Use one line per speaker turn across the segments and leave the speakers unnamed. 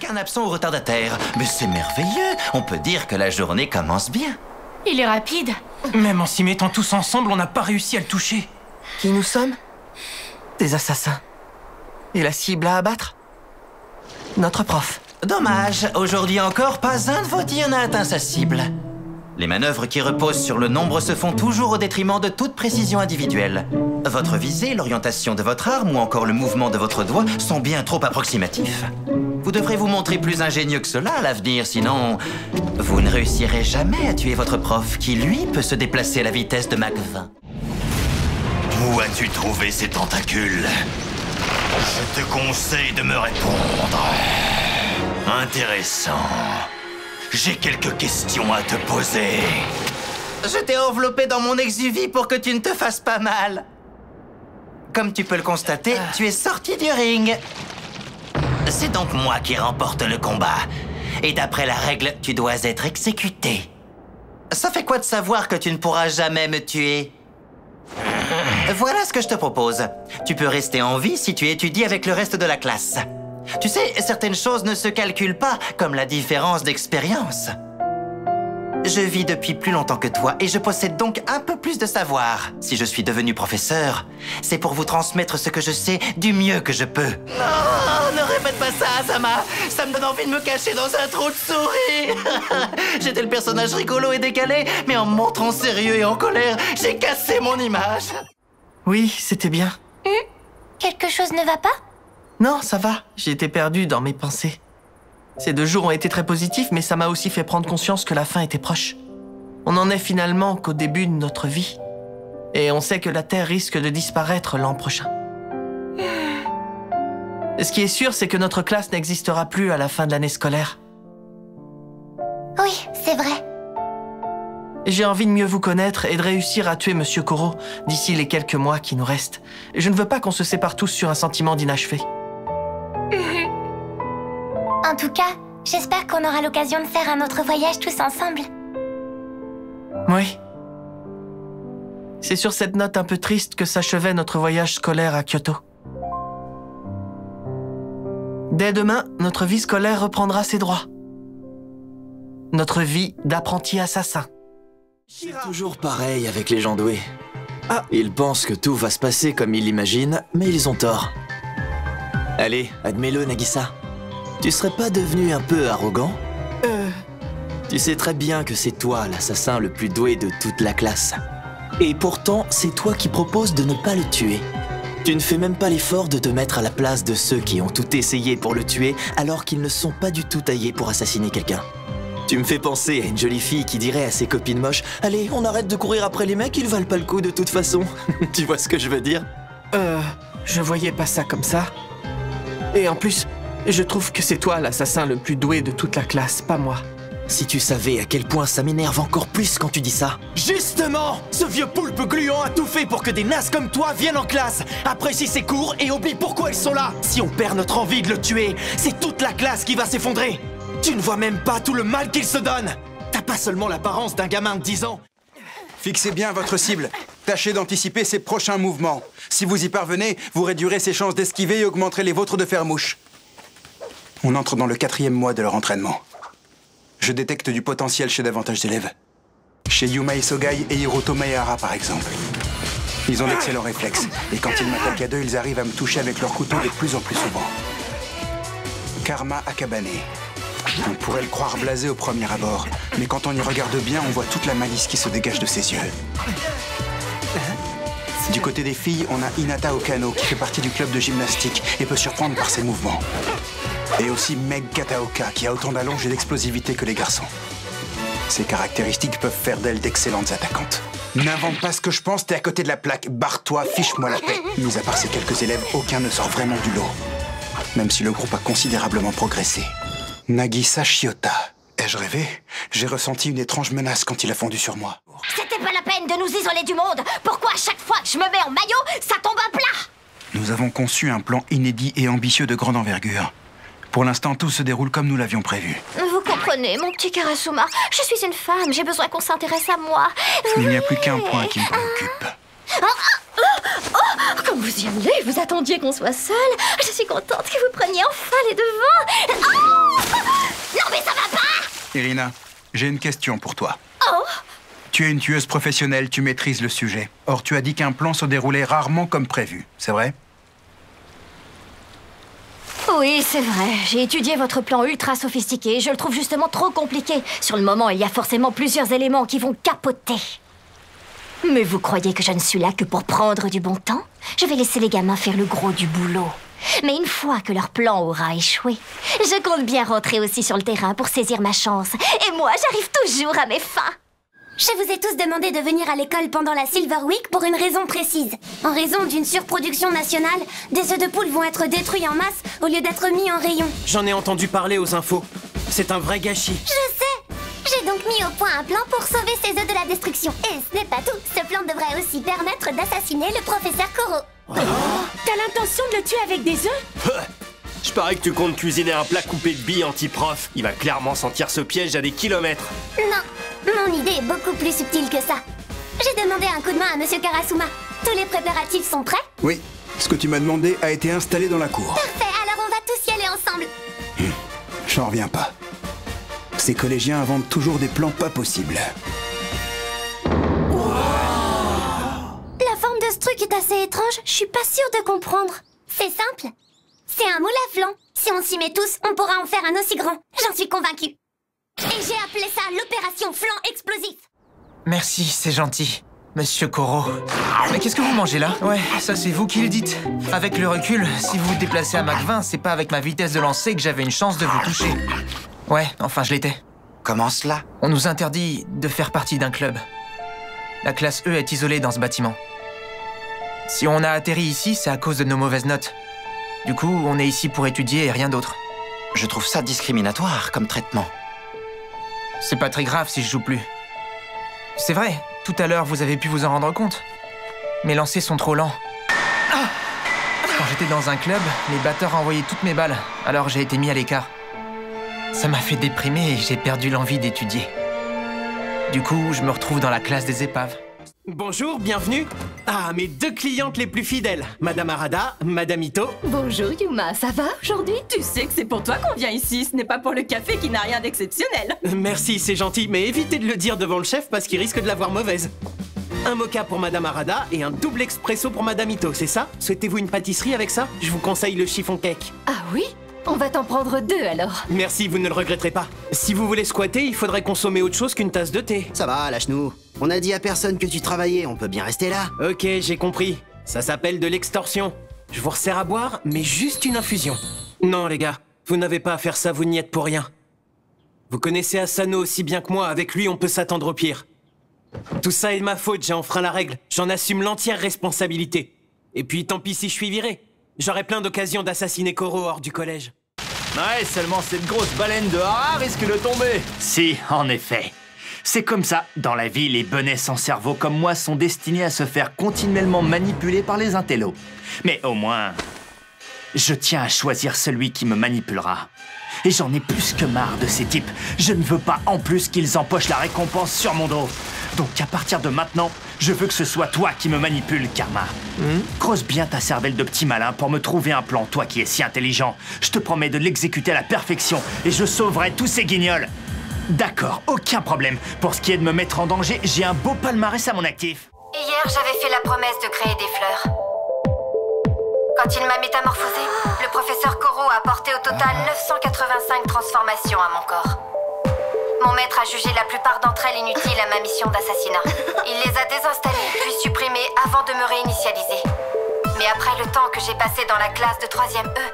Aucun absent ou retardataire. Mais c'est merveilleux. On peut dire que la journée commence bien.
Il est rapide.
Même en s'y mettant tous ensemble, on n'a pas réussi à le toucher.
Qui nous sommes? Des assassins. Et la cible à abattre? Notre prof.
Dommage, aujourd'hui encore, pas un de vos tirs n'a atteint sa cible. Les manœuvres qui reposent sur le nombre se font toujours au détriment de toute précision individuelle. Votre visée, l'orientation de votre arme ou encore le mouvement de votre doigt sont bien trop approximatifs. Vous devrez vous montrer plus ingénieux que cela à l'avenir, sinon vous ne réussirez jamais à tuer votre prof qui, lui, peut se déplacer à la vitesse de Mach 20.
Où as-tu trouvé ces tentacules? Je te conseille de me répondre. Intéressant. J'ai quelques questions à te poser.
Je t'ai enveloppé dans mon exuvie pour que tu ne te fasses pas mal. Comme tu peux le constater, tu es sorti du ring. C'est donc moi qui remporte le combat. Et d'après la règle, tu dois être exécuté. Ça fait quoi de savoir que tu ne pourras jamais me tuer? Voilà ce que je te propose. Tu peux rester en vie si tu étudies avec le reste de la classe. Tu sais, certaines choses ne se calculent pas, comme la différence d'expérience. Je vis depuis plus longtemps que toi et je possède donc un peu plus de savoir. Si je suis devenu professeur, c'est pour vous transmettre ce que je sais du mieux que je peux. Non, ne répète pas ça, Asama. Ça me donne envie de me cacher dans un trou de souris. J'étais le personnage rigolo et décalé, mais en me montrant sérieux et en colère, j'ai cassé mon image.
Oui, c'était bien.
Quelque chose ne va pas?
Non, ça va. J'ai été perdu dans mes pensées. Ces 2 jours ont été très positifs, mais ça m'a aussi fait prendre conscience que la fin était proche. On n'en est finalement qu'au début de notre vie. Et on sait que la Terre risque de disparaître l'an prochain. Ce qui est sûr, c'est que notre classe n'existera plus à la fin de l'année scolaire.
Oui, c'est vrai.
J'ai envie de mieux vous connaître et de réussir à tuer Monsieur Koro d'ici les quelques mois qui nous restent. Je ne veux pas qu'on se sépare tous sur un sentiment d'inachevé.
En tout cas, j'espère qu'on aura l'occasion de faire un autre voyage tous ensemble.
Oui. C'est sur cette note un peu triste que s'achevait notre voyage scolaire à Kyoto. Dès demain, notre vie scolaire reprendra ses droits. Notre vie d'apprenti assassin.
C'est toujours pareil avec les gens doués. Ils pensent que tout va se passer comme ils l'imaginent, mais ils ont tort. Allez, admets-le, Nagisa. Tu serais pas devenu un peu arrogant? Tu sais très bien que c'est toi l'assassin le plus doué de toute la classe. Et pourtant, c'est toi qui proposes de ne pas le tuer. Tu ne fais même pas l'effort de te mettre à la place de ceux qui ont tout essayé pour le tuer, alors qu'ils ne sont pas du tout taillés pour assassiner quelqu'un. Tu me fais penser à une jolie fille qui dirait à ses copines moches « Allez, on arrête de courir après les mecs, ils valent pas le coup de toute façon. » Tu vois ce que je veux dire?
Je voyais pas ça comme ça. Et en plus, je trouve que c'est toi l'assassin le plus doué de toute la classe, pas moi.
Si tu savais à quel point ça m'énerve encore plus quand tu dis ça. Justement! Ce vieux poulpe gluant a tout fait pour que des nazes comme toi viennent en classe, apprécient ses cours et oublient pourquoi ils sont là. Si on perd notre envie de le tuer, c'est toute la classe qui va s'effondrer. Tu ne vois même pas tout le mal qu'il se donne. T'as pas seulement l'apparence d'un gamin de 10 ans.
Fixez bien votre cible. Tâchez d'anticiper ses prochains mouvements. Si vous y parvenez, vous réduirez ses chances d'esquiver et augmenterez les vôtres de faire mouche. On entre dans le 4e mois de leur entraînement. Je détecte du potentiel chez davantage d'élèves. Chez Yuma Isogai et Hiroto Maehara, par exemple. Ils ont d'excellents réflexes, et quand ils m'attaquent à 2, ils arrivent à me toucher avec leur couteau de plus en plus souvent. Karma Akabane. On pourrait le croire blasé au premier abord, mais quand on y regarde bien, on voit toute la malice qui se dégage de ses yeux. Du côté des filles, on a Hinata Okano, qui fait partie du club de gymnastique et peut surprendre par ses mouvements. Et aussi Meg Kataoka, qui a autant d'allonge et d'explosivité que les garçons. Ces caractéristiques peuvent faire d'elle d'excellentes attaquantes. N'invente pas ce que je pense, t'es à côté de la plaque. Barre-toi, fiche-moi la paix. Mis à part ces quelques élèves, aucun ne sort vraiment du lot. Même si le groupe a considérablement progressé. Nagisa Shiota. Ai-je rêvé? J'ai ressenti une étrange menace quand il a fondu sur moi.
C'était pas la peine de nous isoler du monde. Pourquoi à chaque fois que je me mets en maillot, ça tombe à plat?
Nous avons conçu un plan inédit et ambitieux de grande envergure. Pour l'instant, tout se déroule comme nous l'avions prévu.
Vous comprenez, mon petit Karasuma, je suis une femme, j'ai besoin qu'on s'intéresse à moi.
Il n'y a plus qu'un point qui me préoccupe.
Comme vous y allez, vous attendiez qu'on soit seul. Je suis contente que vous preniez enfin les devants.
Irina, j'ai une question pour toi.
Oh!
Tu es une tueuse professionnelle, tu maîtrises le sujet. Or, tu as dit qu'un plan se déroulait rarement comme prévu, c'est vrai?
Oui, c'est vrai. J'ai étudié votre plan ultra sophistiqué. Je le trouve justement trop compliqué. Sur le moment, il y a forcément plusieurs éléments qui vont capoter. Mais vous croyez que je ne suis là que pour prendre du bon temps? Je vais laisser les gamins faire le gros du boulot. Mais une fois que leur plan aura échoué, je compte bien rentrer aussi sur le terrain pour saisir ma chance. Et moi, j'arrive toujours à mes fins.
Je vous ai tous demandé de venir à l'école pendant la Silver Week pour une raison précise. En raison d'une surproduction nationale, des œufs de poule vont être détruits en masse au lieu d'être mis en rayon.
J'en ai entendu parler aux infos. C'est un vrai gâchis.
Je sais! J'ai donc mis au point un plan pour sauver ces œufs de la destruction. Et ce n'est pas tout. Ce plan devrait aussi permettre d'assassiner le professeur Koro.
T'as l'intention de le tuer avec des œufs?
Je parie que tu comptes cuisiner un plat coupé de billes anti-prof. Il va clairement sentir ce piège à des kilomètres.
Non, mon idée est beaucoup plus subtile que ça. J'ai demandé un coup de main à Monsieur Karasuma. Tous les préparatifs sont prêts?
Oui, ce que tu m'as demandé a été installé dans la cour.
Parfait, alors on va tous y aller ensemble.
J'en reviens pas. Ces collégiens inventent toujours des plans pas possibles.
La forme de ce truc est assez étrange, je suis pas sûre de comprendre. C'est simple. C'est un moule à flanc. Si on s'y met tous, on pourra en faire un aussi grand. J'en suis convaincue. Et j'ai appelé ça l'opération flanc explosif.
Merci, c'est gentil, Monsieur Koro. Mais qu'est-ce que vous mangez là? Ouais, ça c'est vous qui le dites. Avec le recul, si vous vous déplacez à Mach 20, c'est pas avec ma vitesse de lancer que j'avais une chance de vous toucher. Ouais, enfin je l'étais.
Comment cela?
On nous interdit de faire partie d'un club. La classe E est isolée dans ce bâtiment. Si on a atterri ici, c'est à cause de nos mauvaises notes. Du coup, on est ici pour étudier et rien d'autre.
Je trouve ça discriminatoire comme traitement.
C'est pas très grave si je joue plus. C'est vrai, tout à l'heure, vous avez pu vous en rendre compte. Mes lancers sont trop lents. Quand j'étais dans un club, les batteurs envoyaient toutes mes balles, alors j'ai été mis à l'écart. Ça m'a fait déprimer et j'ai perdu l'envie d'étudier. Du coup, je me retrouve dans la classe des épaves.
Bonjour, bienvenue. Ah, mes deux clientes les plus fidèles, Madame Arada, Madame Ito.
Bonjour Yuma, ça va aujourd'hui? Tu sais que c'est pour toi qu'on vient ici, ce n'est pas pour le café qui n'a rien d'exceptionnel.
Merci, c'est gentil, mais évitez de le dire devant le chef parce qu'il risque de l'avoir mauvaise. Un mocha pour Madame Arada et un double expresso pour Madame Ito, c'est ça? Souhaitez-vous une pâtisserie avec ça? Je vous conseille le chiffon cake.
Ah oui? On va t'en prendre deux alors.
Merci, vous ne le regretterez pas. Si vous voulez squatter, il faudrait consommer autre chose qu'une tasse de thé.
Ça va, lâche-nous. On a dit à personne que tu travaillais, on peut bien rester là.
Ok, j'ai compris. Ça s'appelle de l'extorsion. Je vous resserre à boire, mais juste une infusion. Non, les gars, vous n'avez pas à faire ça, vous n'y êtes pour rien. Vous connaissez Asano aussi bien que moi, avec lui on peut s'attendre au pire. Tout ça est de ma faute, j'ai enfreint la règle. J'en assume l'entière responsabilité. Et puis tant pis si je suis viré. J'aurai plein d'occasions d'assassiner Koro hors du collège.
Ouais, seulement cette grosse baleine de Hara risque de tomber.
Si, en effet. C'est comme ça. Dans la vie, les benets sans cerveau comme moi sont destinés à se faire continuellement manipuler par les intellos. Mais au moins, je tiens à choisir celui qui me manipulera. Et j'en ai plus que marre de ces types. Je ne veux pas en plus qu'ils empochent la récompense sur mon dos. Donc à partir de maintenant, je veux que ce soit toi qui me manipule, Karma. Creuse bien ta cervelle de petit malin pour me trouver un plan, toi qui es si intelligent. Je te promets de l'exécuter à la perfection et je sauverai tous ces guignols. D'accord, aucun problème. Pour ce qui est de me mettre en danger, j'ai un beau palmarès à mon actif.
Hier, j'avais fait la promesse de créer des fleurs. Quand il m'a métamorphosé, le professeur Koro a apporté au total 985 transformations à mon corps. Mon maître a jugé la plupart d'entre elles inutiles à ma mission d'assassinat. Il les a désinstallées puis supprimées avant de me réinitialiser. Mais après le temps que j'ai passé dans la classe de 3e E,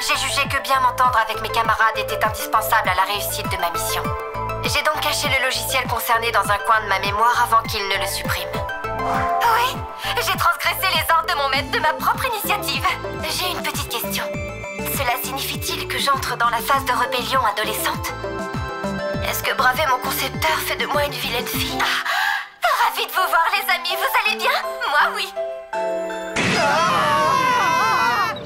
j'ai jugé que bien m'entendre avec mes camarades était indispensable à la réussite de ma mission. J'ai donc caché le logiciel concerné dans un coin de ma mémoire avant qu'il ne le supprime. Oui, j'ai transgressé les ordres de mon maître de ma propre initiative. J'ai une petite question. Cela signifie-t-il que j'entre dans la phase de rébellion adolescente? Est-ce que braver mon concepteur fait de moi une vilaine fille? Ravi de vous voir les amis, vous allez bien? Moi oui.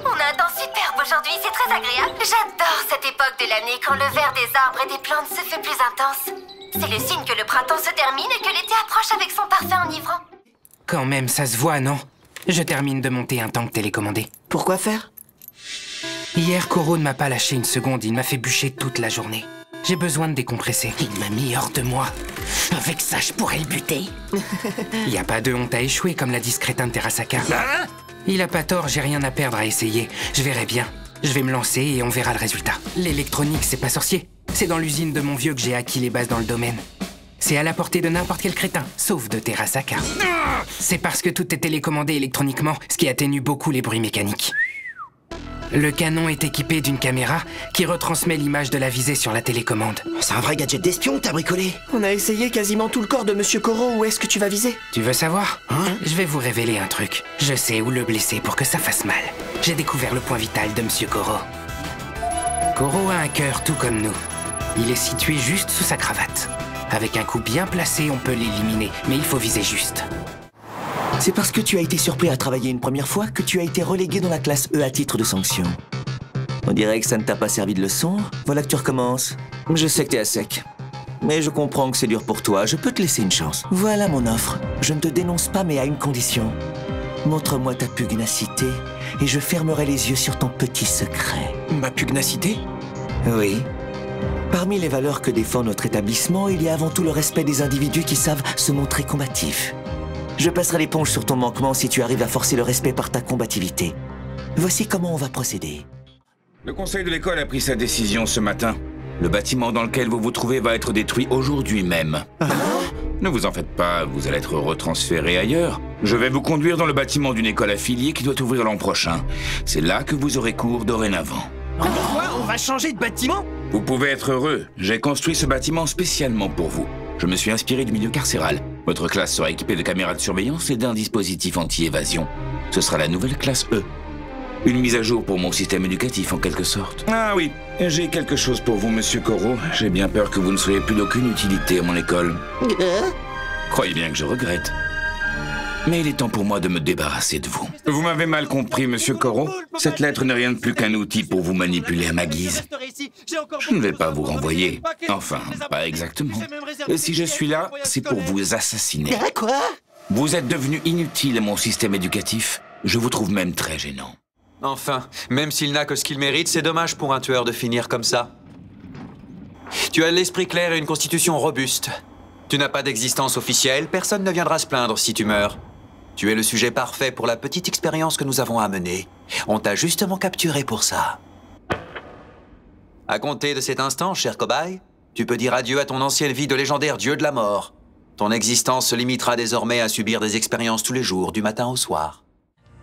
On a un temps superbe aujourd'hui, c'est très agréable. J'adore cette époque de l'année quand le vert des arbres et des plantes se fait plus intense. C'est le signe que le printemps se termine et que l'été approche avec son parfum enivrant.
Quand même, ça se voit, non? Je termine de monter un tank télécommandé.
Pourquoi faire?
Hier, Koro ne m'a pas lâché une seconde, il m'a fait bûcher toute la journée. J'ai besoin de décompresser. Il m'a mis hors de moi. Avec ça, je pourrais le buter. Y a pas de honte à échouer, comme l'a dit ce crétin de Terasaka. Il a pas tort, j'ai rien à perdre à essayer. Je verrai bien. Je vais me lancer et on verra le résultat. L'électronique, c'est pas sorcier. C'est dans l'usine de mon vieux que j'ai acquis les bases dans le domaine. C'est à la portée de n'importe quel crétin, sauf de Terasaka. C'est parce que tout est télécommandé électroniquement, ce qui atténue beaucoup les bruits mécaniques. Le canon est équipé d'une caméra qui retransmet l'image de la visée sur la télécommande.
C'est un vrai gadget d'espion que t'as bricolé.
On a essayé quasiment tout le corps de Monsieur Koro. Où est-ce que tu vas viser?
Tu veux savoir? Je vais vous révéler un truc. Je sais où le blesser pour que ça fasse mal. J'ai découvert le point vital de Monsieur Koro. Koro a un cœur tout comme nous. Il est situé juste sous sa cravate. Avec un coup bien placé, on peut l'éliminer, mais il faut viser juste.
C'est parce que tu as été surpris à travailler une première fois que tu as été relégué dans la classe E à titre de sanction. On dirait que ça ne t'a pas servi de leçon. Voilà que tu recommences. Je sais que t'es à sec. Mais je comprends que c'est dur pour toi. Je peux te laisser une chance. Voilà mon offre. Je ne te dénonce pas, mais à une condition. Montre-moi ta pugnacité et je fermerai les yeux sur ton petit secret.
Ma pugnacité?
Oui. Parmi les valeurs que défend notre établissement, il y a avant tout le respect des individus qui savent se montrer combatifs. Je passerai l'éponge sur ton manquement si tu arrives à forcer le respect par ta combativité. Voici comment on va procéder.
Le conseil de l'école a pris sa décision ce matin. Le bâtiment dans lequel vous vous trouvez va être détruit aujourd'hui même. Ne vous en faites pas, vous allez être retransféré ailleurs. Je vais vous conduire dans le bâtiment d'une école affiliée qui doit ouvrir l'an prochain. C'est là que vous aurez cours dorénavant.
Quoi? On va changer de bâtiment?
Vous pouvez être heureux. J'ai construit ce bâtiment spécialement pour vous. Je me suis inspiré du milieu carcéral. Votre classe sera équipée de caméras de surveillance et d'un dispositif anti-évasion. Ce sera la nouvelle classe E. Une mise à jour pour mon système éducatif, en quelque sorte. Ah oui, j'ai quelque chose pour vous, Monsieur Koro. J'ai bien peur que vous ne soyez plus d'aucune utilité à mon école. Croyez bien que je regrette. Mais il est temps pour moi de me débarrasser de vous. Vous m'avez mal compris, Monsieur Koro. Cette lettre n'est rien de plus qu'un outil pour vous manipuler à ma guise. Je ne vais pas vous renvoyer. Enfin, pas exactement. Si je suis là, c'est pour vous assassiner.
Quoi?
Vous êtes devenu inutile à mon système éducatif. Je vous trouve même très gênant.
Enfin, même s'il n'a que ce qu'il mérite, c'est dommage pour un tueur de finir comme ça. Tu as l'esprit clair et une constitution robuste. Tu n'as pas d'existence officielle, personne ne viendra se plaindre si tu meurs. Tu es le sujet parfait pour la petite expérience que nous avons à mener. On t'a justement capturé pour ça. À compter de cet instant, cher cobaye, tu peux dire adieu à ton ancienne vie de légendaire dieu de la mort. Ton existence se limitera désormais à subir des expériences tous les jours, du matin au soir.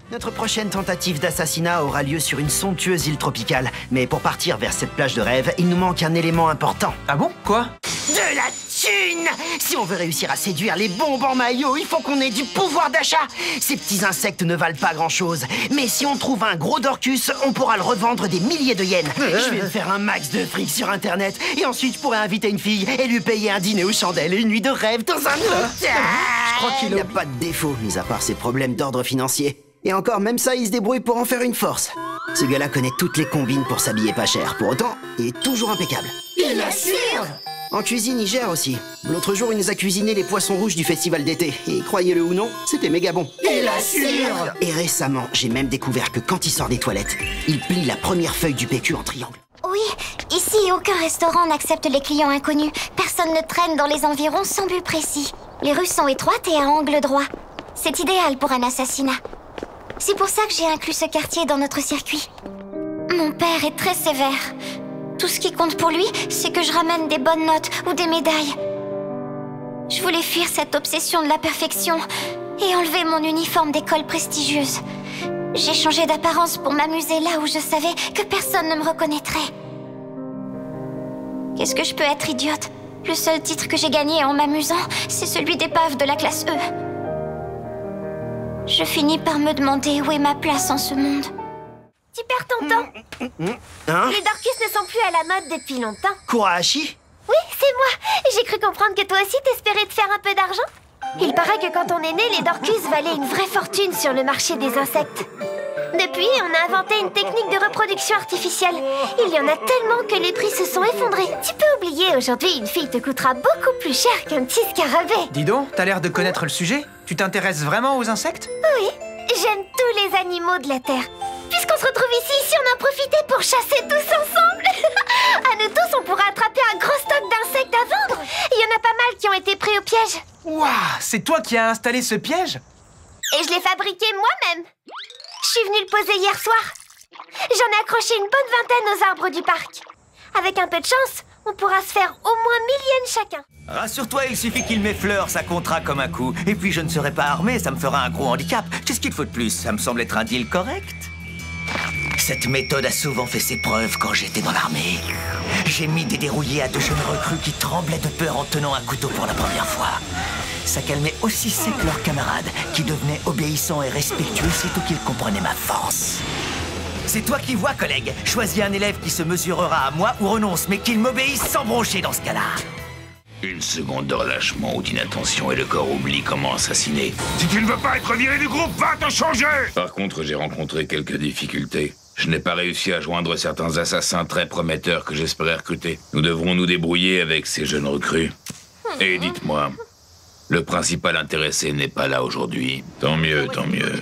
Notre prochaine tentative d'assassinat aura lieu sur une somptueuse île tropicale. Mais pour partir vers cette plage de rêve, il nous manque un élément important.
Ah bon? Quoi?
De la thune! Si on veut réussir à séduire les bombes en maillot, il faut qu'on ait du pouvoir d'achat. Ces petits insectes ne valent pas grand-chose. Mais si on trouve un gros Dorcus, on pourra le revendre des milliers de yens. Je vais me faire un max de fric sur Internet. Et ensuite, je pourrai inviter une fille et lui payer un dîner aux chandelles et une nuit de rêve dans un hôtel. Je crois qu'il n'y a pas de défaut, mis à part ses problèmes d'ordre financier. Et encore, même ça, il se débrouille pour en faire une force. Ce gars-là connaît toutes les combines pour s'habiller pas cher. Pour autant, il est toujours impeccable.
Il assure!
En cuisine, il gère aussi. L'autre jour, il nous a cuisiné les poissons rouges du festival d'été. Et croyez-le ou non, c'était méga bon.
Il assure!
Et récemment, j'ai même découvert que quand il sort des toilettes, il plie la première feuille du PQ en triangle.
Oui, ici, aucun restaurant n'accepte les clients inconnus. Personne ne traîne dans les environs sans but précis. Les rues sont étroites et à angle droit. C'est idéal pour un assassinat. C'est pour ça que j'ai inclus ce quartier dans notre circuit. Mon père est très sévère. Tout ce qui compte pour lui, c'est que je ramène des bonnes notes ou des médailles. Je voulais fuir cette obsession de la perfection et enlever mon uniforme d'école prestigieuse. J'ai changé d'apparence pour m'amuser là où je savais que personne ne me reconnaîtrait. Qu'est-ce que je peux être idiote? Le seul titre que j'ai gagné en m'amusant, c'est celui d'épave de la classe E. Je finis par me demander où est ma place en ce monde. Tu perds ton temps.
Hein?
Les Dorcus ne sont plus à la mode depuis longtemps.
Kurahashi?
Oui, c'est moi. J'ai cru comprendre que toi aussi t'espérais te faire un peu d'argent. Il paraît que quand on est né, les Dorcus valaient une vraie fortune sur le marché des insectes. Depuis, on a inventé une technique de reproduction artificielle. Il y en a tellement que les prix se sont effondrés. Tu peux oublier, aujourd'hui, une fille te coûtera beaucoup plus cher qu'un petit scarabée.
Dis donc, t'as l'air de connaître le sujet. Tu t'intéresses vraiment aux insectes?
Oui, j'aime tous les animaux de la Terre. Puisqu'on se retrouve ici, si on en profitait pour chasser tous ensemble. À nous tous, on pourra attraper un gros piège.
Waouh, c'est toi qui as installé ce piège?
Et je l'ai fabriqué moi-même. Je suis venue le poser hier soir. J'en ai accroché une bonne vingtaine aux arbres du parc. Avec un peu de chance, on pourra se faire au moins 1000 yens chacun.
Rassure-toi, il suffit qu'il m'effleure, ça comptera comme un coup. Et puis je ne serai pas armé, ça me fera un gros handicap. Qu'est-ce qu'il faut de plus? Ça me semble être un deal correct. Cette méthode a souvent fait ses preuves quand j'étais dans l'armée. J'ai mis des dérouillés à de jeunes recrues qui tremblaient de peur en tenant un couteau pour la première fois. Ça calmait aussi sec leurs camarades, qui devenaient obéissants et respectueux sitôt qu'ils comprenaient ma force. C'est toi qui vois, collègue. Choisis un élève qui se mesurera à moi ou renonce, mais qu'il m'obéisse sans broncher dans ce cas-là.
Une seconde de relâchement ou d'inattention et le corps oublie comment assassiner.
Si tu ne veux pas être viré du groupe, va te changer!
Par contre, j'ai rencontré quelques difficultés. Je n'ai pas réussi à joindre certains assassins très prometteurs que j'espérais recruter. Nous devrons nous débrouiller avec ces jeunes recrues. Et dites-moi, le principal intéressé n'est pas là aujourd'hui. Tant mieux, tant mieux.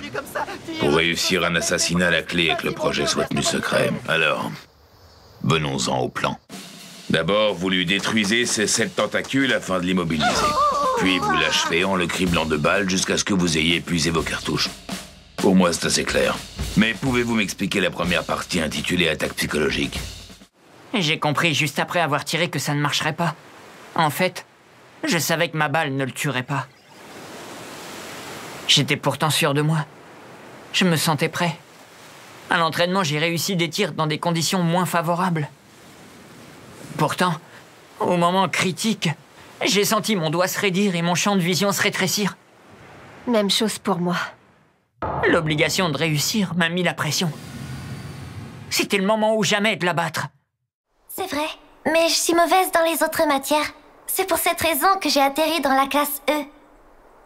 Pour réussir un assassinat, la clé est que le projet soit tenu secret. Alors, venons-en au plan. D'abord, vous lui détruisez ses 7 tentacules afin de l'immobiliser. Puis vous l'achevez en le criblant de balles jusqu'à ce que vous ayez épuisé vos cartouches. Pour moi, c'est assez clair. Mais pouvez-vous m'expliquer la première partie intitulée Attaque psychologique?
J'ai compris juste après avoir tiré que ça ne marcherait pas. En fait, je savais que ma balle ne le tuerait pas. J'étais pourtant sûr de moi. Je me sentais prêt. À l'entraînement, j'ai réussi des tirs dans des conditions moins favorables. Pourtant, au moment critique, j'ai senti mon doigt se raidir et mon champ de vision se rétrécir.
Même chose pour moi.
L'obligation de réussir m'a mis la pression. C'était le moment ou jamais de la battre.
C'est vrai, mais je suis mauvaise dans les autres matières. C'est pour cette raison que j'ai atterri dans la classe E.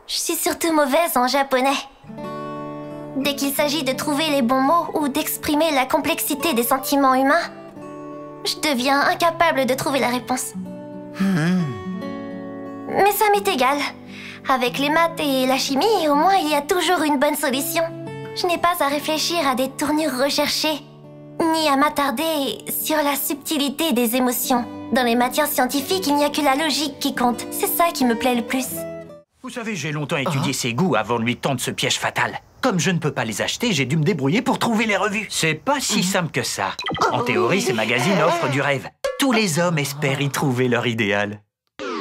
Je suis surtout mauvaise en japonais. Dès qu'il s'agit de trouver les bons mots ou d'exprimer la complexité des sentiments humains, je deviens incapable de trouver la réponse. Mais ça m'est égal. Avec les maths et la chimie, au moins il y a toujours une bonne solution. Je n'ai pas à réfléchir à des tournures recherchées, ni à m'attarder sur la subtilité des émotions. Dans les matières scientifiques, il n'y a que la logique qui compte. C'est ça qui me plaît le plus.
Vous savez, j'ai longtemps étudié ses goûts avant de lui tendre ce piège fatal. Comme je ne peux pas les acheter, j'ai dû me débrouiller pour trouver les revues. C'est pas si simple que ça. En théorie, ces magazines offrent du rêve. Tous les hommes espèrent y trouver leur idéal.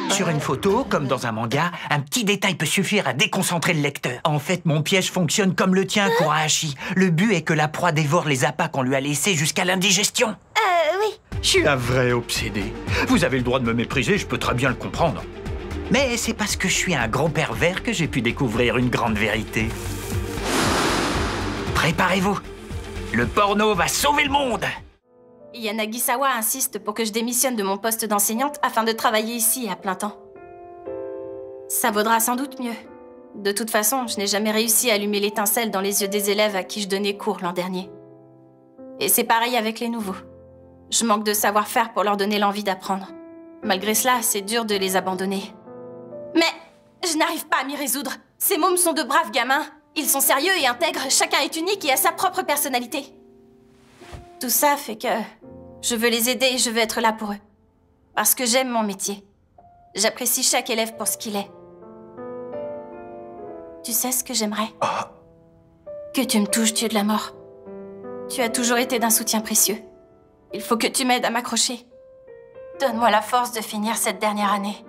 Sur une photo, comme dans un manga, un petit détail peut suffire à déconcentrer le lecteur. En fait, mon piège fonctionne comme le tien, Kurahashi. Le but est que la proie dévore les appâts qu'on lui a laissés jusqu'à l'indigestion.
Oui.
Je suis un vrai obsédé. Vous avez le droit de me mépriser, je peux très bien le comprendre. Mais c'est parce que je suis un gros pervers que j'ai pu découvrir une grande vérité. Préparez-vous. Le porno va sauver le monde.
Yanagisawa insiste pour que je démissionne de mon poste d'enseignante afin de travailler ici à plein temps. Ça vaudra sans doute mieux. De toute façon, je n'ai jamais réussi à allumer l'étincelle dans les yeux des élèves à qui je donnais cours l'an dernier. Et c'est pareil avec les nouveaux. Je manque de savoir-faire pour leur donner l'envie d'apprendre. Malgré cela, c'est dur de les abandonner. Mais je n'arrive pas à m'y résoudre. Ces mômes sont de braves gamins. Ils sont sérieux et intègres, chacun est unique et a sa propre personnalité. Tout ça fait que je veux les aider et je veux être là pour eux. Parce que j'aime mon métier. J'apprécie chaque élève pour ce qu'il est. Tu sais ce que j'aimerais? Que tu me touches, dieu de la mort. Tu as toujours été d'un soutien précieux. Il faut que tu m'aides à m'accrocher. Donne-moi la force de finir cette dernière année.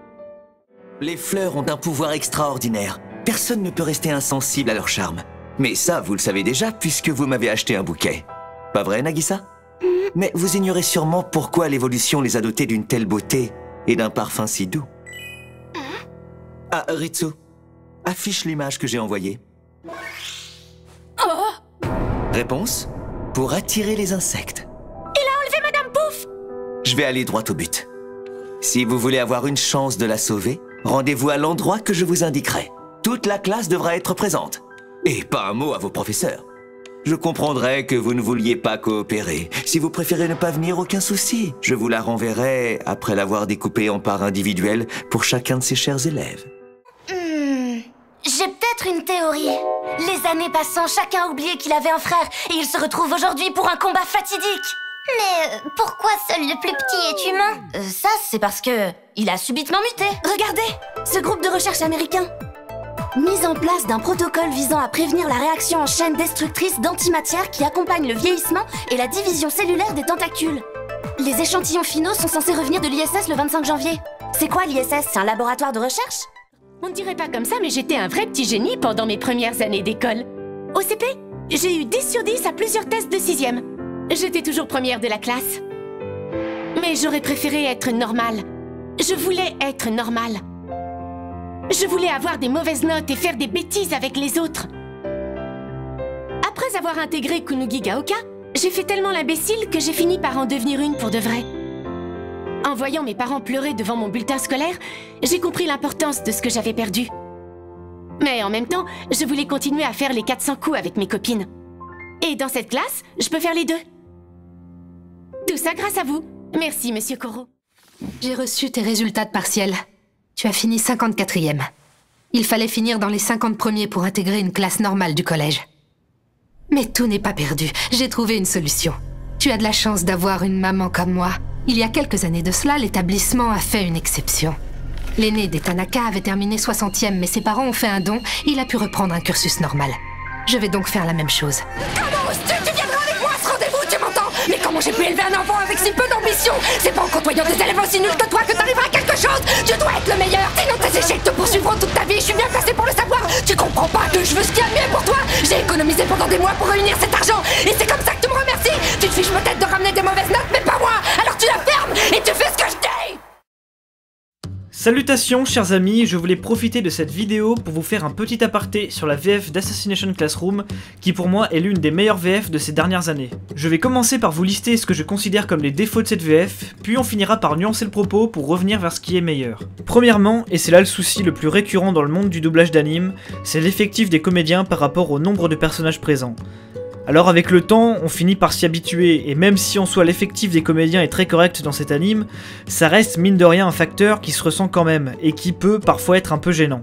Les fleurs ont un pouvoir extraordinaire. Personne ne peut rester insensible à leur charme. Mais ça, vous le savez déjà, puisque vous m'avez acheté un bouquet. Pas vrai, Nagisa? Mais vous ignorez sûrement pourquoi l'évolution les a dotés d'une telle beauté et d'un parfum si doux. Ah, Ritsu, affiche l'image que j'ai envoyée. Réponse? Pour attirer les insectes.
Il a enlevé Madame Pouf!
Je vais aller droit au but. Si vous voulez avoir une chance de la sauver, rendez-vous à l'endroit que je vous indiquerai. Toute la classe devra être présente. Et pas un mot à vos professeurs. Je comprendrai que vous ne vouliez pas coopérer. Si vous préférez ne pas venir, aucun souci. Je vous la renverrai après l'avoir découpée en parts individuelles pour chacun de ces chers élèves.
J'ai peut-être une théorie. Les années passant, chacun a oublié qu'il avait un frère et il se retrouve aujourd'hui pour un combat fatidique. Mais pourquoi seul le plus petit est humain?
Ça, c'est parce que il a subitement muté. Regardez, ce groupe de recherche américain. Mise en place d'un protocole visant à prévenir la réaction en chaîne destructrice d'antimatière qui accompagne le vieillissement et la division cellulaire des tentacules. Les échantillons finaux sont censés revenir de l'ISS le 25 janvier. C'est quoi l'ISS? C'est un laboratoire de recherche?
On ne dirait pas comme ça, mais j'étais un vrai petit génie pendant mes premières années d'école. Au CP, j'ai eu 10 sur 10 à plusieurs tests de 6e. J'étais toujours première de la classe. Mais j'aurais préféré être normale. Je voulais être normale. Je voulais avoir des mauvaises notes et faire des bêtises avec les autres. Après avoir intégré Kunugi Gaoka, j'ai fait tellement l'imbécile que j'ai fini par en devenir une pour de vrai. En voyant mes parents pleurer devant mon bulletin scolaire, j'ai compris l'importance de ce que j'avais perdu. Mais en même temps, je voulais continuer à faire les 400 coups avec mes copines. Et dans cette classe, je peux faire les deux. Tout ça grâce à vous. Merci, Monsieur Koro.
J'ai reçu tes résultats de partiel. Tu as fini 54e. Il fallait finir dans les 50 premiers pour intégrer une classe normale du collège. Mais tout n'est pas perdu. J'ai trouvé une solution. Tu as de la chance d'avoir une maman comme moi. Il y a quelques années de cela, l'établissement a fait une exception. L'aîné des Tanaka avait terminé 60e, mais ses parents ont fait un don, il a pu reprendre un cursus normal. Je vais donc faire la même chose.
Comment tu viendras avec moi à ce rendez-vous, tu m'entends? Mais comment j'ai pu élever un enfant avec si peu d'ambition? C'est pas en côtoyant des élèves aussi nuls que toi que t'arriveras à quelque chose. Tu dois être le meilleur, sinon tes échecs te poursuivront toute ta vie. Je suis bien placé pour le savoir. Tu comprends pas que je veux ce qu'il y a de mieux pour toi? J'ai économisé pendant des mois pour réunir cet argent, et c'est comme ça que tu me remercies. Tu te fiches peut-être de ramener des mauvaises notes, mais pas moi. Alors tu la fermes et tu fais ce que je dis.
Salutations chers amis, je voulais profiter de cette vidéo pour vous faire un petit aparté sur la VF d'Assassination Classroom, qui pour moi est l'une des meilleures VF de ces dernières années. Je vais commencer par vous lister ce que je considère comme les défauts de cette VF, puis on finira par nuancer le propos pour revenir vers ce qui est meilleur. Premièrement, et c'est là le souci le plus récurrent dans le monde du doublage d'anime, c'est l'effectif des comédiens par rapport au nombre de personnages présents. Alors avec le temps, on finit par s'y habituer, et même si en soi l'effectif des comédiens est très correct dans cet anime, ça reste mine de rien un facteur qui se ressent quand même, et qui peut parfois être un peu gênant.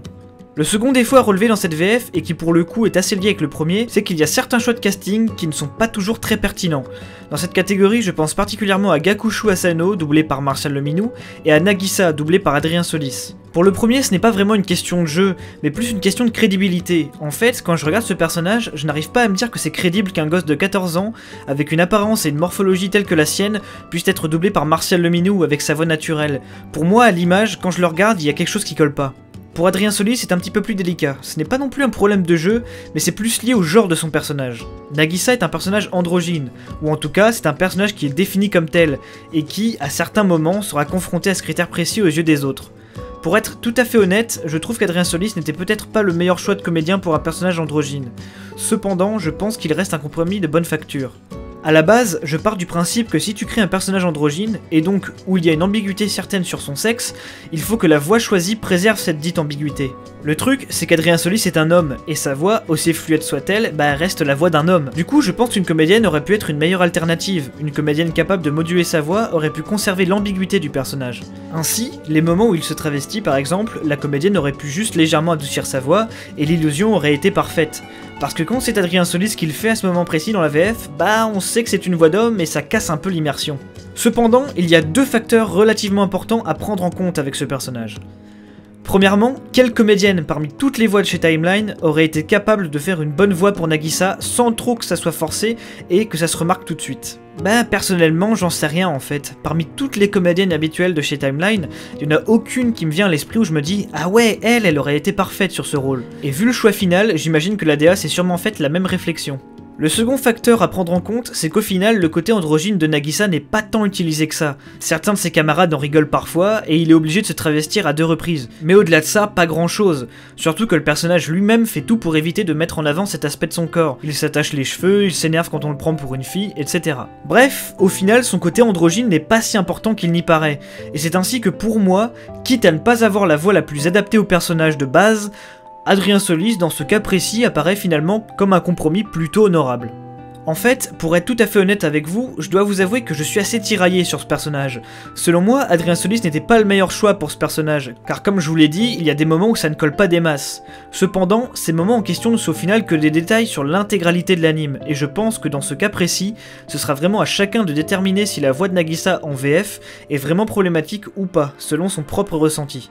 Le second défaut à relever dans cette VF, et qui pour le coup est assez lié avec le premier, c'est qu'il y a certains choix de casting qui ne sont pas toujours très pertinents. Dans cette catégorie, je pense particulièrement à Gakushu Asano, doublé par Martial Leminou, et à Nagisa, doublé par Adrien Solis. Pour le premier, ce n'est pas vraiment une question de jeu, mais plus une question de crédibilité. En fait, quand je regarde ce personnage, je n'arrive pas à me dire que c'est crédible qu'un gosse de 14 ans, avec une apparence et une morphologie telle que la sienne, puisse être doublé par Martial Leminou avec sa voix naturelle. Pour moi, à l'image, quand je le regarde, il y a quelque chose qui colle pas. Pour Adrien Solis, c'est un petit peu plus délicat. Ce n'est pas non plus un problème de jeu, mais c'est plus lié au genre de son personnage. Nagisa est un personnage androgyne, ou en tout cas, c'est un personnage qui est défini comme tel, et qui, à certains moments, sera confronté à ce critère précis aux yeux des autres. Pour être tout à fait honnête, je trouve qu'Adrien Solis n'était peut-être pas le meilleur choix de comédien pour un personnage androgyne. Cependant, je pense qu'il reste un compromis de bonne facture. A la base, je pars du principe que si tu crées un personnage androgyne, et donc où il y a une ambiguïté certaine sur son sexe, il faut que la voix choisie préserve cette dite ambiguïté. Le truc, c'est qu'Adrien Solis est un homme, et sa voix, aussi fluide soit-elle, reste la voix d'un homme. Du coup, je pense qu'une comédienne aurait pu être une meilleure alternative. Une comédienne capable de moduler sa voix aurait pu conserver l'ambiguïté du personnage. Ainsi, les moments où il se travestit par exemple, la comédienne aurait pu juste légèrement adoucir sa voix, et l'illusion aurait été parfaite. Parce que quand c'est Adrien Solis qui le fait à ce moment précis dans la VF, on sait que c'est une voix d'homme et ça casse un peu l'immersion. Cependant, il y a deux facteurs relativement importants à prendre en compte avec ce personnage. Premièrement, quelle comédienne parmi toutes les voix de chez Timeline aurait été capable de faire une bonne voix pour Nagisa sans trop que ça soit forcé et que ça se remarque tout de suite? Personnellement, j'en sais rien en fait. Parmi toutes les comédiennes habituelles de chez Timeline, il n'y en a aucune qui me vient à l'esprit où je me dis « Ah ouais, elle aurait été parfaite sur ce rôle ». Et vu le choix final, j'imagine que la DA s'est sûrement faite la même réflexion. Le second facteur à prendre en compte, c'est qu'au final, le côté androgyne de Nagisa n'est pas tant utilisé que ça. Certains de ses camarades en rigolent parfois, et il est obligé de se travestir à 2 reprises. Mais au-delà de ça, pas grand chose. Surtout que le personnage lui-même fait tout pour éviter de mettre en avant cet aspect de son corps. Il s'attache les cheveux, il s'énerve quand on le prend pour une fille, etc. Bref, au final, son côté androgyne n'est pas si important qu'il n'y paraît. Et c'est ainsi que pour moi, quitte à ne pas avoir la voix la plus adaptée au personnage de base, Adrien Solis, dans ce cas précis, apparaît finalement comme un compromis plutôt honorable. En fait, pour être tout à fait honnête avec vous, je dois vous avouer que je suis assez tiraillé sur ce personnage. Selon moi, Adrien Solis n'était pas le meilleur choix pour ce personnage, car comme je vous l'ai dit, il y a des moments où ça ne colle pas des masses. Cependant, ces moments en question ne sont au final que des détails sur l'intégralité de l'anime, et je pense que dans ce cas précis, ce sera vraiment à chacun de déterminer si la voix de Nagisa en VF est vraiment problématique ou pas, selon son propre ressenti.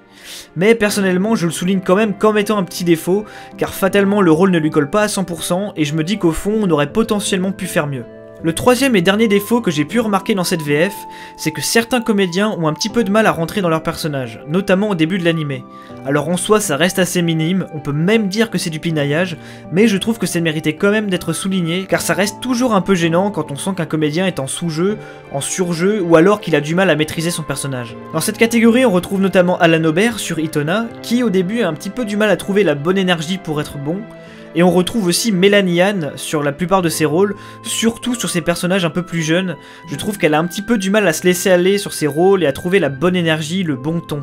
Mais personnellement, je le souligne quand même comme étant un petit défaut, car fatalement le rôle ne lui colle pas à 100%, et je me dis qu'au fond, on aurait potentiellement pu faire mieux. Le troisième et dernier défaut que j'ai pu remarquer dans cette VF, c'est que certains comédiens ont un petit peu de mal à rentrer dans leur personnage, notamment au début de l'animé. Alors en soi ça reste assez minime, on peut même dire que c'est du pinaillage, mais je trouve que ça méritait quand même d'être souligné, car ça reste toujours un peu gênant quand on sent qu'un comédien est en sous-jeu, en surjeu, ou alors qu'il a du mal à maîtriser son personnage. Dans cette catégorie on retrouve notamment Alan Aubert sur Itona, qui au début a un petit peu du mal à trouver la bonne énergie pour être bon, et on retrouve aussi Mélanie Anne sur la plupart de ses rôles, surtout sur ses personnages un peu plus jeunes. Je trouve qu'elle a un petit peu du mal à se laisser aller sur ses rôles et à trouver la bonne énergie, le bon ton.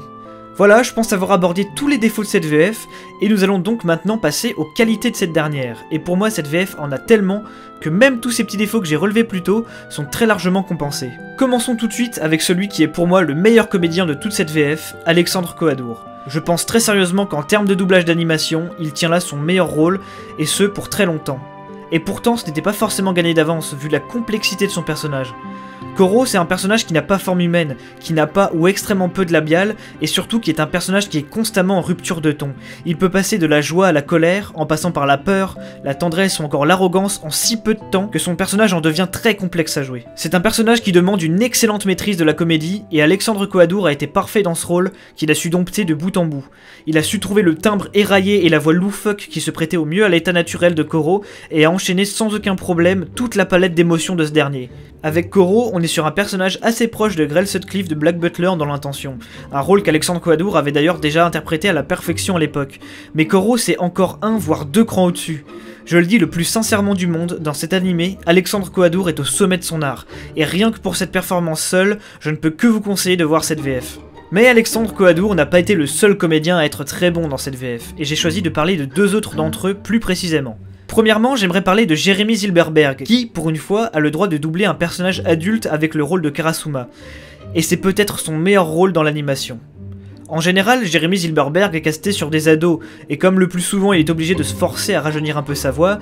Voilà, je pense avoir abordé tous les défauts de cette VF, et nous allons donc maintenant passer aux qualités de cette dernière. Et pour moi, cette VF en a tellement que même tous ces petits défauts que j'ai relevés plus tôt sont très largement compensés. Commençons tout de suite avec celui qui est pour moi le meilleur comédien de toute cette VF, Alexandre Coadour. Je pense très sérieusement qu'en termes de doublage d'animation, il tient là son meilleur rôle, et ce pour très longtemps. Et pourtant ce n'était pas forcément gagné d'avance vu la complexité de son personnage. Koro, c'est un personnage qui n'a pas forme humaine, qui n'a pas ou extrêmement peu de labial, et surtout qui est un personnage qui est constamment en rupture de ton. Il peut passer de la joie à la colère, en passant par la peur, la tendresse ou encore l'arrogance en si peu de temps que son personnage en devient très complexe à jouer. C'est un personnage qui demande une excellente maîtrise de la comédie, et Alexandre Coadour a été parfait dans ce rôle, qu'il a su dompter de bout en bout. Il a su trouver le timbre éraillé et la voix loufoque qui se prêtait au mieux à l'état naturel de Koro, et a enchaîné sans aucun problème toute la palette d'émotions de ce dernier. Avec Koro, on est sur un personnage assez proche de Grell Sutcliffe de Black Butler dans l'intention, un rôle qu'Alexandre Coadour avait d'ailleurs déjà interprété à la perfection à l'époque. Mais Koro c'est encore un voire deux crans au-dessus. Je le dis le plus sincèrement du monde, dans cet animé, Alexandre Coadour est au sommet de son art, et rien que pour cette performance seule, je ne peux que vous conseiller de voir cette VF. Mais Alexandre Coadour n'a pas été le seul comédien à être très bon dans cette VF, et j'ai choisi de parler de deux autres d'entre eux plus précisément. Premièrement, j'aimerais parler de Jérémy Silberberg, qui, pour une fois, a le droit de doubler un personnage adulte avec le rôle de Karasuma. Et c'est peut-être son meilleur rôle dans l'animation. En général, Jérémy Silberberg est casté sur des ados, et comme le plus souvent il est obligé de se forcer à rajeunir un peu sa voix,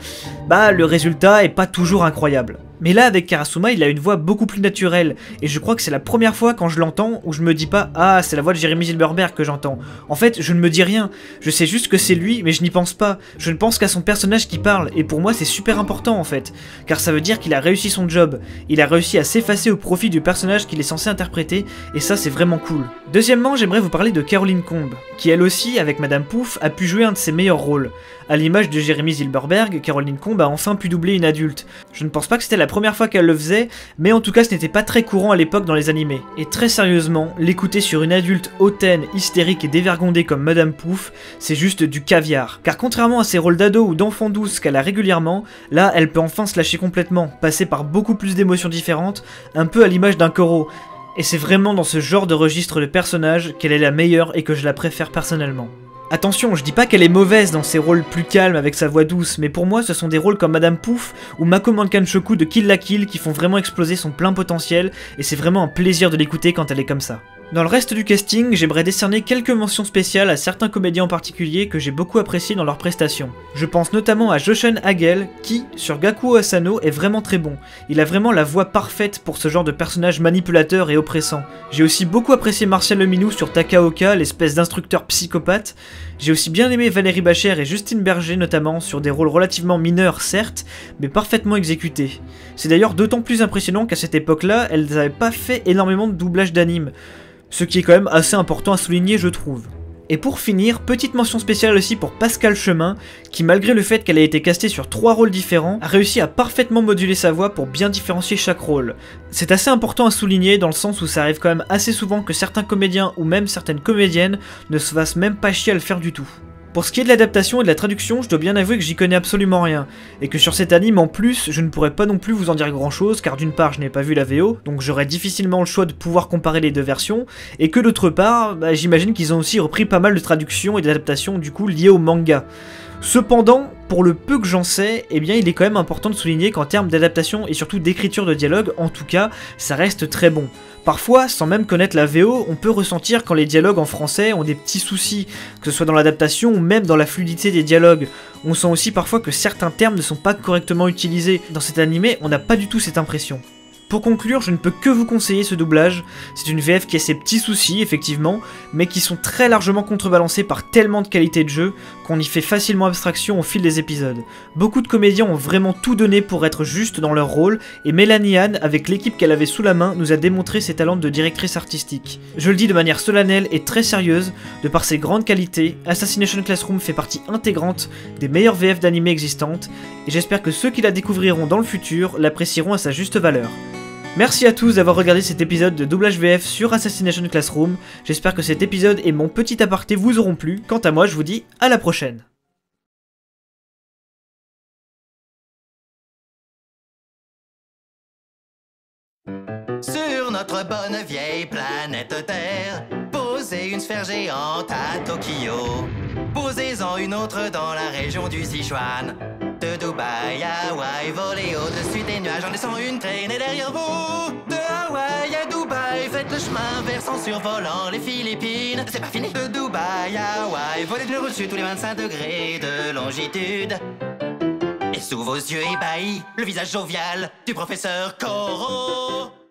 bah le résultat est pas toujours incroyable. Mais là, avec Karasuma, il a une voix beaucoup plus naturelle, et je crois que c'est la première fois quand je l'entends où je me dis pas « Ah, c'est la voix de Jérémy Silberberg que j'entends ». En fait, je ne me dis rien, je sais juste que c'est lui, mais je n'y pense pas. Je ne pense qu'à son personnage qui parle, et pour moi c'est super important en fait, car ça veut dire qu'il a réussi son job. Il a réussi à s'effacer au profit du personnage qu'il est censé interpréter, et ça c'est vraiment cool. Deuxièmement, j'aimerais vous parler de Caroline Combe, qui elle aussi, avec Madame Pouf, a pu jouer un de ses meilleurs rôles. À l'image de Jérémy Silberberg, Caroline Combe a enfin pu doubler une adulte. Je ne pense pas que c'était la première fois qu'elle le faisait, mais en tout cas ce n'était pas très courant à l'époque dans les animés. Et très sérieusement, l'écouter sur une adulte hautaine, hystérique et dévergondée comme Madame Pouf, c'est juste du caviar. Car contrairement à ses rôles d'ado ou d'enfant douce qu'elle a régulièrement, là elle peut enfin se lâcher complètement, passer par beaucoup plus d'émotions différentes, un peu à l'image d'un Koro. Et c'est vraiment dans ce genre de registre de personnage qu'elle est la meilleure et que je la préfère personnellement. Attention, je dis pas qu'elle est mauvaise dans ses rôles plus calmes avec sa voix douce, mais pour moi ce sont des rôles comme Madame Pouf ou Mako Mankanshoku de Kill la Kill qui font vraiment exploser son plein potentiel, et c'est vraiment un plaisir de l'écouter quand elle est comme ça. Dans le reste du casting, j'aimerais décerner quelques mentions spéciales à certains comédiens en particulier que j'ai beaucoup apprécié dans leurs prestations. Je pense notamment à Joshen Hagel, qui, sur Gakuo Asano, est vraiment très bon. Il a vraiment la voix parfaite pour ce genre de personnage manipulateur et oppressant. J'ai aussi beaucoup apprécié Martial Leminou sur Takaoka, l'espèce d'instructeur psychopathe. J'ai aussi bien aimé Valérie Bachère et Justine Berger notamment, sur des rôles relativement mineurs certes, mais parfaitement exécutés. C'est d'ailleurs d'autant plus impressionnant qu'à cette époque-là, elles n'avaient pas fait énormément de doublage d'anime. Ce qui est quand même assez important à souligner, je trouve. Et pour finir, petite mention spéciale aussi pour Pascal Chemin, qui malgré le fait qu'elle ait été castée sur 3 rôles différents, a réussi à parfaitement moduler sa voix pour bien différencier chaque rôle. C'est assez important à souligner dans le sens où ça arrive quand même assez souvent que certains comédiens ou même certaines comédiennes ne se fassent même pas chier à le faire du tout. Pour ce qui est de l'adaptation et de la traduction, je dois bien avouer que j'y connais absolument rien, et que sur cet anime en plus, je ne pourrais pas non plus vous en dire grand chose, car d'une part je n'ai pas vu la VO, donc j'aurais difficilement le choix de pouvoir comparer les deux versions, et que d'autre part, j'imagine qu'ils ont aussi repris pas mal de traductions et d'adaptations du coup liées au manga. Cependant, pour le peu que j'en sais, eh bien il est quand même important de souligner qu'en termes d'adaptation et surtout d'écriture de dialogue, en tout cas, ça reste très bon. Parfois, sans même connaître la VO, on peut ressentir quand les dialogues en français ont des petits soucis, que ce soit dans l'adaptation ou même dans la fluidité des dialogues. On sent aussi parfois que certains termes ne sont pas correctement utilisés. Dans cet animé, on n'a pas du tout cette impression. Pour conclure, je ne peux que vous conseiller ce doublage. C'est une VF qui a ses petits soucis, effectivement, mais qui sont très largement contrebalancés par tellement de qualité de jeu qu'on y fait facilement abstraction au fil des épisodes. Beaucoup de comédiens ont vraiment tout donné pour être juste dans leur rôle, et Mélanie Anne, avec l'équipe qu'elle avait sous la main, nous a démontré ses talents de directrice artistique. Je le dis de manière solennelle et très sérieuse, de par ses grandes qualités, Assassination Classroom fait partie intégrante des meilleures VF d'animé existantes, et j'espère que ceux qui la découvriront dans le futur l'apprécieront à sa juste valeur. Merci à tous d'avoir regardé cet épisode de doublage VF sur Assassination Classroom. J'espère que cet épisode et mon petit aparté vous auront plu. Quant à moi, je vous dis à la prochaine.
Sur notre bonne vieille planète Terre, posez une sphère géante à Tokyo. Posez-en une autre dans la région du Sichuan. De Dubaï à Hawaï, volez au-dessus des nuages en laissant une traînée derrière vous. De Hawaï à Dubaï, faites le chemin vert en survolant les Philippines. C'est pas fini. De Dubaï à Hawaï, volez de au-dessus tous les 25 degrés de longitude. Et sous vos yeux ébahis, le visage jovial du professeur Koro.